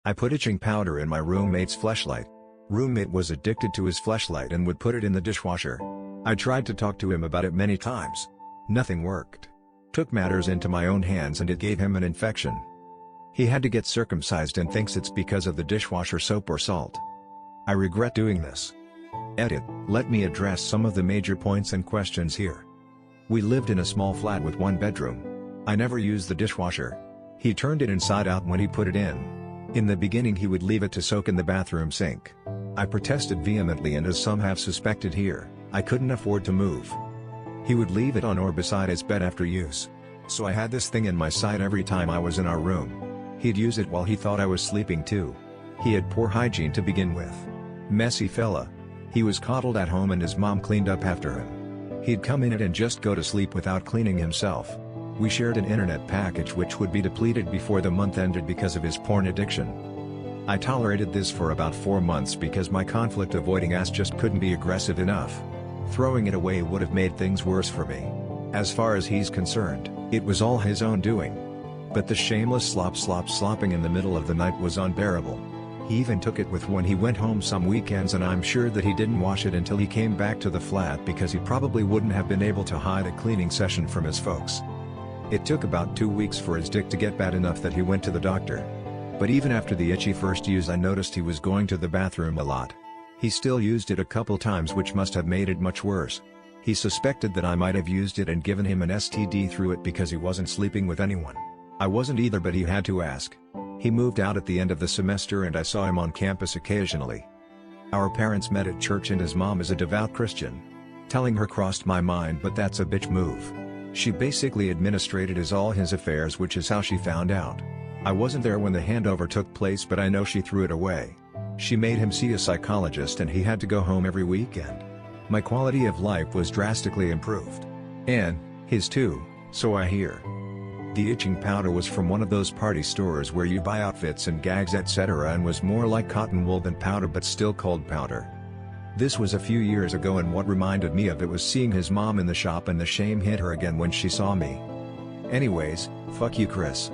I put itching powder in my roommate's fleshlight. Roommate was addicted to his fleshlight and would put it in the dishwasher. I tried to talk to him about it many times. Nothing worked. Took matters into my own hands and it gave him an infection. He had to get circumcised and thinks it's because of the dishwasher soap or salt. I regret doing this. Edit. Let me address some of the major points and questions here. We lived in a small flat with one bedroom. I never used the dishwasher. He turned it inside out when he put it in. In the beginning he would leave it to soak in the bathroom sink. I protested vehemently, and as some have suspected here, I couldn't afford to move. He would leave it on or beside his bed after use. So I had this thing in my sight every time I was in our room. He'd use it while he thought I was sleeping too. He had poor hygiene to begin with. Messy fella. He was coddled at home and his mom cleaned up after him. He'd come in it and just go to sleep without cleaning himself. We shared an internet package which would be depleted before the month ended because of his porn addiction. I tolerated this for about 4 months because my conflict-avoiding ass just couldn't be aggressive enough. Throwing it away would have made things worse for me. As far as he's concerned, it was all his own doing. But the shameless slopping in the middle of the night was unbearable. He even took it with when he went home some weekends, and I'm sure that he didn't wash it until he came back to the flat because he probably wouldn't have been able to hide a cleaning session from his folks. It took about 2 weeks for his dick to get bad enough that he went to the doctor. But even after the itchy first use, I noticed he was going to the bathroom a lot. He still used it a couple times, which must have made it much worse. He suspected that I might have used it and given him an STD through it because he wasn't sleeping with anyone. I wasn't either, but he had to ask. He moved out at the end of the semester and I saw him on campus occasionally. Our parents met at church and his mom is a devout Christian. Telling her crossed my mind, but that's a bitch move. She basically administrated all his affairs, which is how she found out. I wasn't there when the handover took place, but I know she threw it away. She made him see a psychologist and he had to go home every weekend. My quality of life was drastically improved. And his too, so I hear. The itching powder was from one of those party stores where you buy outfits and gags etc., and was more like cotton wool than powder, but still called powder. This was a few years ago, and what reminded me of it was seeing his mom in the shop and the shame hit her again when she saw me. Anyways, fuck you, Chris.